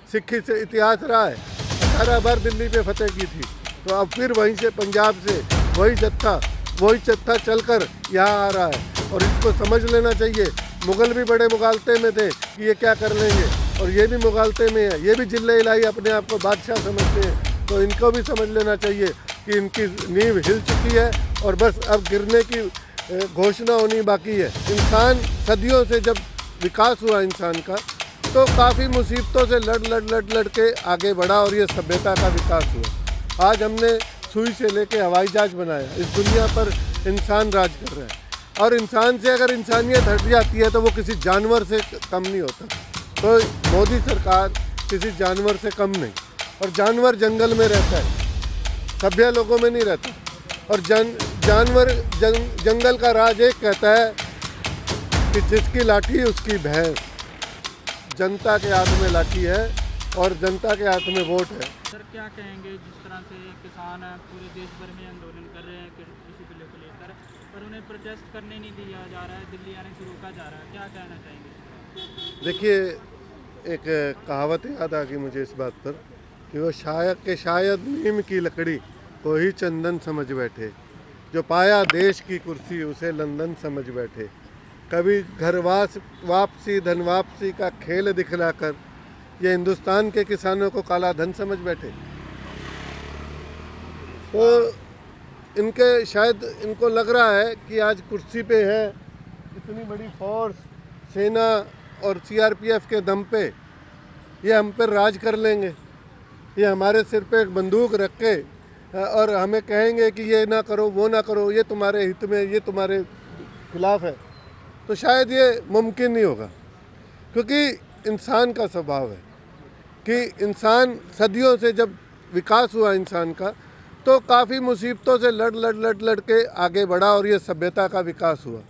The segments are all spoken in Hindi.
सिक्खी से इतिहास रहा है। 18 बार दिल्ली पे फतेह की थी, तो अब फिर वहीं से पंजाब से वही जत्था चलकर यहाँ आ रहा है और इसको समझ लेना चाहिए। मुग़ल भी बड़े मुगालते में थे कि ये क्या कर लेंगे, और ये भी मुगालते में है, ये भी जिले इलाही अपने आप को बादशाह समझते हैं। तो इनको भी समझ लेना चाहिए कि इनकी नींव हिल चुकी है और बस अब गिरने की घोषणा होनी बाकी है। इंसान सदियों से जब विकास हुआ इंसान का, तो काफ़ी मुसीबतों से लड़ के आगे बढ़ा और ये सभ्यता का विकास हुआ। आज हमने सुई से लेके हवाई जहाज बनाया। इस दुनिया पर इंसान राज कर रहा है, और इंसान से अगर इंसानियत हट जाती है तो वो किसी जानवर से कम नहीं होता। तो मोदी सरकार किसी जानवर से कम नहीं, और जानवर जंगल में रहता है, सभ्य लोगों में नहीं रहता। और जानवर जंगल का राज एक कहता है कि जिसकी लाठी उसकी भैंस। जनता के हाथ में लाठी है और जनता के हाथ में वोट है। सर क्या कहेंगे, जिस तरह से किसान पूरे देश भर में आंदोलन कर रहे हैं कृषि बिलों को लेकर, पर उन्हें प्रोटेस्ट करने नहीं दिया जा रहा है, दिल्ली आने से रोका जा रहा है, क्या कहना चाहेंगे? देखिए, एक कहावत याद आ गई मुझे इस बात पर कि वो शायद नीम की लकड़ी को ही चंदन समझ बैठे, जो पाया देश की कुर्सी उसे लंदन समझ बैठे। कभी घर वापसी धन वापसी का खेल दिखलाकर ये हिंदुस्तान के किसानों को काला धन समझ बैठे। तो इनको लग रहा है कि आज कुर्सी पे है, इतनी बड़ी फोर्स, सेना और सीआरपीएफ के दम पे ये हम पर राज कर लेंगे। ये हमारे सिर पे एक बंदूक रख के और हमें कहेंगे कि ये ना करो, वो ना करो, ये तुम्हारे हित में, ये तुम्हारे खिलाफ है। तो शायद ये मुमकिन नहीं होगा, क्योंकि इंसान का स्वभाव है कि इंसान सदियों से जब विकास हुआ इंसान का, तो काफ़ी मुसीबतों से लड़ के आगे बढ़ा और ये सभ्यता का विकास हुआ।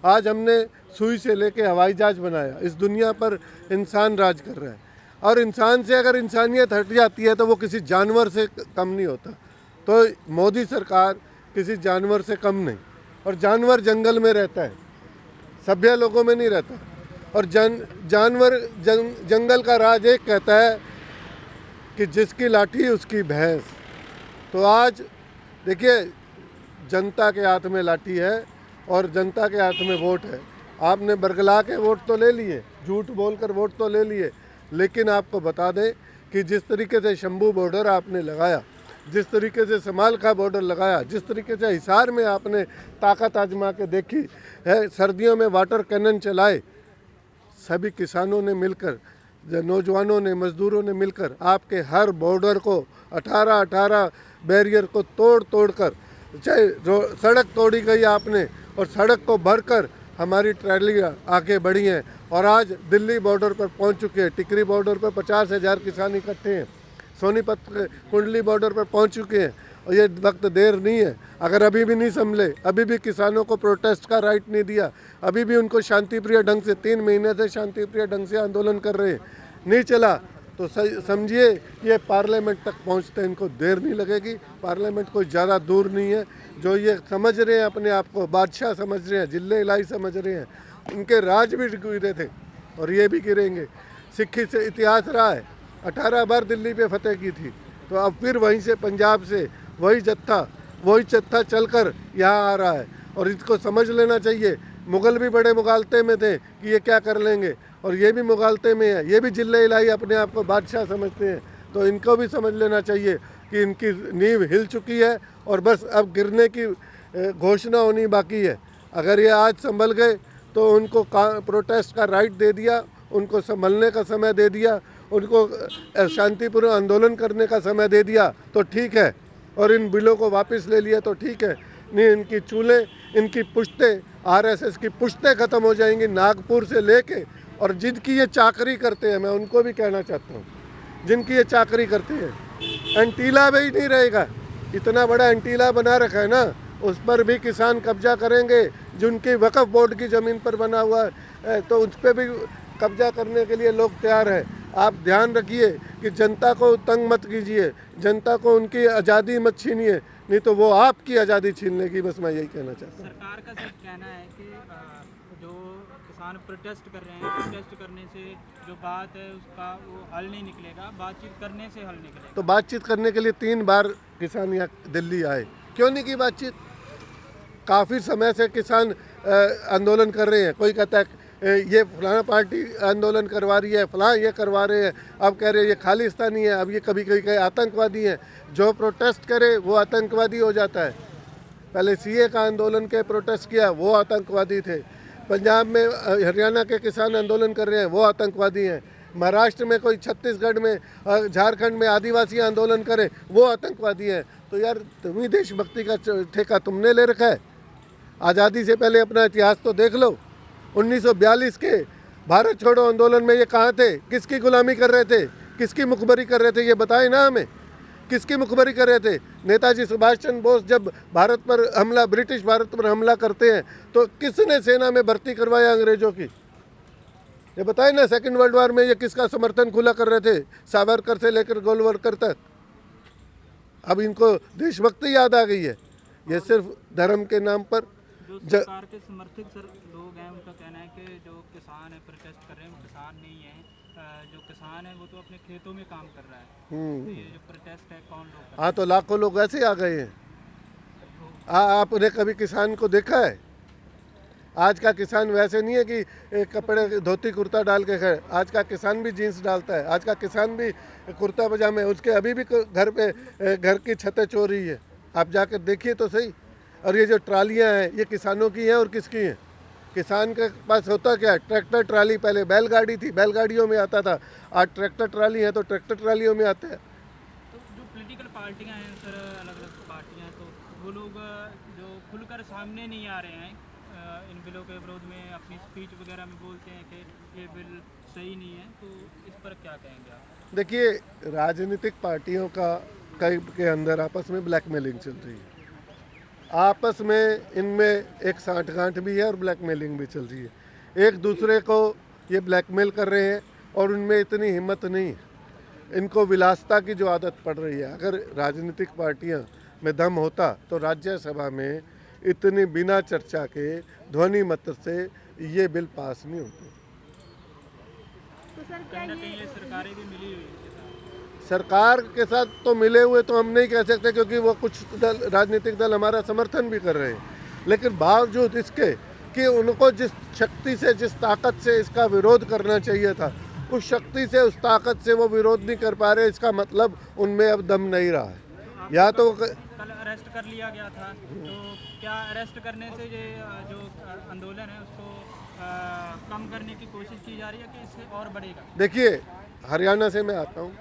आज हमने सुई से लेके हवाई जहाज बनाया। इस दुनिया पर इंसान राज कर रहा है, और इंसान से अगर इंसानियत हट जाती है तो वो किसी जानवर से कम नहीं होता। तो मोदी सरकार किसी जानवर से कम नहीं, और जानवर जंगल में रहता है, सभ्य लोगों में नहीं रहता। और जंगल का राज एक कहता है कि जिसकी लाठी उसकी भैंस। तो आज देखिए, जनता के हाथ में लाठी है और जनता के हाथ में वोट है। आपने बरगला के वोट तो ले लिए, झूठ बोलकर वोट तो ले लिए, लेकिन आपको बता दें कि जिस तरीके से शंभू बॉर्डर आपने लगाया, जिस तरीके से समाल का बॉर्डर लगाया, जिस तरीके से हिसार में आपने ताकत आजमा के देखी है, सर्दियों में वाटर कैनन चलाए, सभी किसानों ने मिलकर, नौजवानों ने, मजदूरों ने मिलकर आपके हर बॉर्डर को 18 बैरियर को तोड़ कर, चाहे सड़क तोड़ी गई आपने, और सड़क को भरकर हमारी ट्रैलियाँ आगे बढ़ी हैं और आज दिल्ली बॉर्डर पर पहुंच चुके हैं। टिकरी बॉर्डर पर 50,000 किसान इकट्ठे हैं, सोनीपत कुंडली बॉर्डर पर पहुंच चुके हैं, और ये वक्त देर नहीं है। अगर अभी भी नहीं संभले, अभी भी किसानों को प्रोटेस्ट का राइट नहीं दिया, अभी भी उनको शांतिप्रिय ढंग से 3 महीने से शांतिप्रिय ढंग से आंदोलन कर रहे हैं, नहीं चला, तो समझिए ये पार्लियामेंट तक पहुंचते इनको देर नहीं लगेगी। पार्लियामेंट कोई ज़्यादा दूर नहीं है। जो ये समझ रहे हैं अपने आप को बादशाह समझ रहे हैं, जिले इलाही समझ रहे हैं, इनके राज भी गिरे थे और ये भी गिरेंगे। सिक्खी से इतिहास रहा है। 18 बार दिल्ली पे फतेह की थी, तो अब फिर वहीं से पंजाब से वही जत्था चलकर यहाँ आ रहा है और इसको समझ लेना चाहिए। मुग़ल भी बड़े मुगालते में थे कि ये क्या कर लेंगे, और ये भी मुगालते में है, ये भी जिले इलाही अपने आप को बादशाह समझते हैं। तो इनको भी समझ लेना चाहिए कि इनकी नींव हिल चुकी है और बस अब गिरने की घोषणा होनी बाकी है। अगर ये आज संभल गए तो उनको प्रोटेस्ट का राइट दे दिया, उनको संभलने का समय दे दिया, उनको शांतिपूर्ण आंदोलन करने का समय दे दिया तो ठीक है, और इन बिलों को वापस ले लिया तो ठीक है। नहीं, इनकी चूल्हे, इनकी पुश्तें, आरएसएस की पुश्तें ख़त्म हो जाएंगी नागपुर से लेके। और जिनकी ये चाकरी करते हैं, मैं उनको भी कहना चाहता हूँ, जिनकी ये चाकरी करते हैं, एंटीला भी नहीं रहेगा। इतना बड़ा एंटीला बना रखा है ना, उस पर भी किसान कब्जा करेंगे। जिनकी वक्फ बोर्ड की ज़मीन पर बना हुआ है तो उस पर भी कब्जा करने के लिए लोग तैयार हैं। आप ध्यान रखिए कि जनता को तंग मत कीजिए, जनता को उनकी आज़ादी मत छीनिए, नहीं तो वो आपकी आज़ादी छीन लेगी। बस मैं यही कहना चाहता हूँ। सरकार का सिर्फ कहना है कि जो किसान प्रोटेस्ट कर रहे हैं, प्रोटेस्ट करने से जो बात है उसका वो हल नहीं निकलेगा, बातचीत करने से हल निकलेगा। तो बातचीत करने के लिए 3 बार किसान यहाँ दिल्ली आए, क्यों नहीं की बातचीत? काफ़ी समय से किसान आंदोलन कर रहे हैं। कोई कहता है ये फलाना पार्टी आंदोलन करवा रही है, फलां ये करवा रहे हैं, अब कह रहे हैं ये खालिस्तानी है, अब ये कभी कभी कहे आतंकवादी हैं। जो प्रोटेस्ट करे वो आतंकवादी हो जाता है। पहले सीए का आंदोलन के प्रोटेस्ट किया, वो आतंकवादी थे। पंजाब में हरियाणा के किसान आंदोलन कर रहे हैं, वो आतंकवादी हैं। महाराष्ट्र में कोई, छत्तीसगढ़ में, झारखंड में आदिवासी आंदोलन करे, वो आतंकवादी हैं। तो यार तुम्हें देशभक्ति का ठेका तुमने ले रखा है। आज़ादी से पहले अपना इतिहास तो देख लो। 1942 के भारत छोड़ो आंदोलन में ये कहाँ थे? किसकी गुलामी कर रहे थे? किसकी मुखबरी कर रहे थे? ये बताएं ना हमें, किसकी मुखबरी कर रहे थे? नेताजी सुभाष चंद्र बोस जब भारत पर हमला, ब्रिटिश भारत पर हमला करते हैं तो किसने सेना में भर्ती करवाया अंग्रेजों की? ये बताएं ना। सेकंड वर्ल्ड वॉर में ये किसका समर्थन खुला कर रहे थे? सावरकर से लेकर गोलवलकर तक। अब इनको देशभक्ति याद आ गई है। ये सिर्फ धर्म के नाम पर जो सरकार के समर्थक लोग हैं उनका कहना है कि जो किसान है प्रोटेस्ट कर रहे हैं वो किसान नहीं है, जो किसान है वो तो अपने खेतों में काम कर रहा है। तो ये जो प्रोटेस्ट है कौन लोग? हाँ, तो लाखों लोग ऐसे आ गए हैं। आपने कभी किसान को देखा है? आज का किसान वैसे नहीं है कि कपड़े धोती कुर्ता डाल के खड़े। आज का किसान भी जीन्स डालता है, आज का किसान भी कुर्ता पजामे, उसके अभी भी घर पे घर की छतें चोर रही है। आप जाकर देखिए तो सही। और ये जो ट्रालियां हैं ये किसानों की हैं और किसकी हैं? किसान के पास होता क्या है? Tractor trolley. पहले बैलगाड़ी थी, बैलगाड़ियों में आता था। आज ट्रैक्टर ट्राली है तो ट्रैक्टर ट्रालियों में आता है। तो जो पॉलिटिकल पार्टियां हैं सर, अलग अलग पार्टियां, तो वो लोग जो खुलकर सामने नहीं आ रहे हैं इन बिलों के विरोध में, अपनी स्पीच वगैरह में बोलते हैं कि ये बिल सही नहीं है, तो इस पर क्या कहेंगे आप? देखिए, राजनीतिक पार्टियों का कई के अंदर आपस में ब्लैकमेलिंग चल रही है। आपस में इनमें एक साठगांठ भी है और ब्लैकमेलिंग भी चल रही है। एक दूसरे को ये ब्लैकमेल कर रहे हैं और उनमें इतनी हिम्मत नहीं है। इनको विलासता की जो आदत पड़ रही है। अगर राजनीतिक पार्टियां में दम होता तो राज्यसभा में इतनी बिना चर्चा के ध्वनि मत से ये बिल पास नहीं होते। तो सर क्या कहीं ना कहीं ये ये सरकारें भी मिली हुई है। सरकार के साथ तो मिले हुए तो हम नहीं कह सकते, क्योंकि वो कुछ राजनीतिक दल हमारा समर्थन भी कर रहे हैं। लेकिन बावजूद इसके कि उनको जिस शक्ति से, जिस ताकत से इसका विरोध करना चाहिए था, उस शक्ति से, उस ताकत से वो विरोध नहीं कर पा रहे, इसका मतलब उनमें अब दम नहीं रहा है। या तो कल अरेस्ट कर लिया गया था, तो क्या अरेस्ट करने से ये जो आंदोलन है उसको कम करने की कोशिश की जा रही है कि इससे और बढ़ेगा? देखिए, हरियाणा से मैं आता हूँ।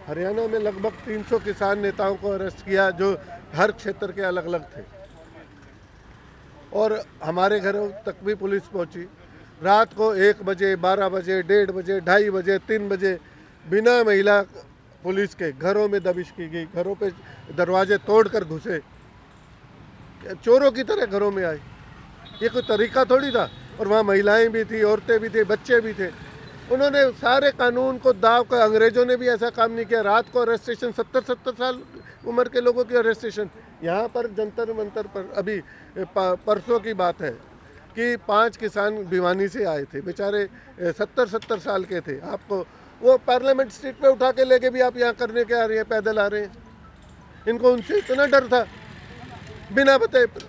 हरियाणा में लगभग 300 किसान नेताओं को अरेस्ट किया जो हर क्षेत्र के अलग अलग थे। और हमारे घरों तक भी पुलिस पहुंची। रात को 1 बजे, 12 बजे, 1:30 बजे, 2:30 बजे, 3 बजे बिना महिला पुलिस के घरों में दबिश की गई। घरों पे दरवाजे तोड़कर घुसे, चोरों की तरह घरों में आए। ये कोई तरीका थोड़ी था। और वहाँ महिलाएं भी थी, औरतें भी थी, बच्चे भी थे। उन्होंने सारे कानून को दाव कर, अंग्रेजों ने भी ऐसा काम नहीं किया। रात को अरेस्टेशन, 70 साल उम्र के लोगों की अरेस्टेशन। यहाँ पर जंतर मंतर पर अभी परसों की बात है कि 5 किसान भिवानी से आए थे, बेचारे 70 साल के थे। आपको वो पार्लियामेंट स्ट्रीट पे उठा के लेके भी आप यहाँ करने के आ रहे हैं, पैदल आ रहे हैं। इनको उनसे इतना डर था बिना बताए। तो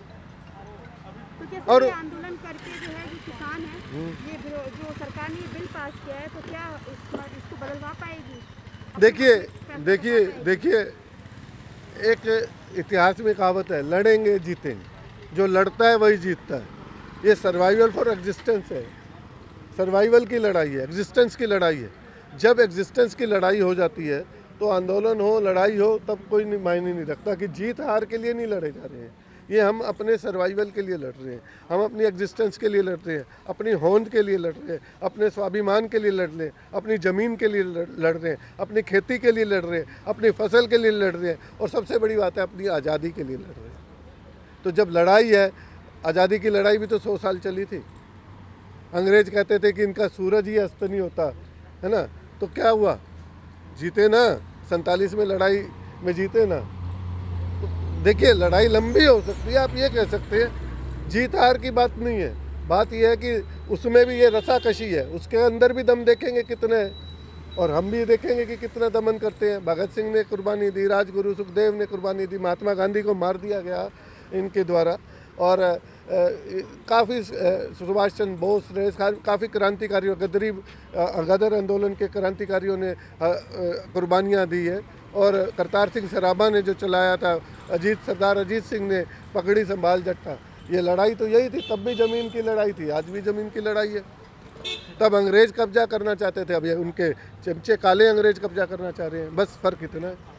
जैसे और ये आंदोलन करके जो है जो किसान है, ये जो सरकार ने ये बिल पास किया है, तो क्या इसको बदलवा पाएगी? देखिए, एक इतिहास में कहावत है, लड़ेंगे जीतेंगे। जो लड़ता है वही जीतता है। ये सर्वाइवल फॉर एग्जिस्टेंस है। सर्वाइवल की लड़ाई है, एग्जिस्टेंस की लड़ाई है। जब एग्जिस्टेंस की लड़ाई हो जाती है तो आंदोलन हो, लड़ाई हो, तब कोई मायने नहीं रखता कि जीत हार के लिए नहीं लड़े जा रहे हैं। ये हम अपने सर्वाइवल के लिए लड़ रहे हैं, हम अपनी एग्जिस्टेंस के लिए लड़ रहे हैं, अपनी होंद के लिए लड़ रहे हैं, अपने स्वाभिमान के लिए लड़ रहे हैं, अपनी ज़मीन के लिए लड़ रहे हैं, अपनी खेती के लिए लड़ रहे हैं, अपनी फसल के लिए लड़ रहे हैं, और सबसे बड़ी बात है अपनी आज़ादी के लिए लड़ रहे हैं। तो जब लड़ाई है, आज़ादी की लड़ाई भी तो 100 साल चली थी। अंग्रेज कहते थे कि इनका सूरज ही अस्त नहीं होता, है ना। तो क्या हुआ? जीते ना, 47 में लड़ाई में जीते ना। देखिए, लड़ाई लंबी हो सकती है, आप ये कह सकते हैं। जीत हार की बात नहीं है, बात यह है कि उसमें भी ये रसाकशी है, उसके अंदर भी दम देखेंगे कितने हैं, और हम भी देखेंगे कि कितना दमन करते हैं। भगत सिंह ने कुर्बानी दी, राजगुरु सुखदेव ने कुर्बानी दी, महात्मा गांधी को मार दिया गया इनके द्वारा, और काफ़ी सुभाष चंद्र बोस ने, काफ़ी क्रांतिकारियों, गदर आंदोलन के क्रांतिकारियों ने कुर्बानियाँ दी है। और करतार सिंह सराभा ने जो चलाया था, सरदार अजीत सिंह ने पगड़ी संभाल जट्टा, ये लड़ाई तो यही थी। तब भी ज़मीन की लड़ाई थी, आज भी ज़मीन की लड़ाई है। तब अंग्रेज़ कब्जा करना चाहते थे, अब ये उनके चमचे काले अंग्रेज़ कब्जा करना चाह रहे हैं, बस फ़र्क इतना है।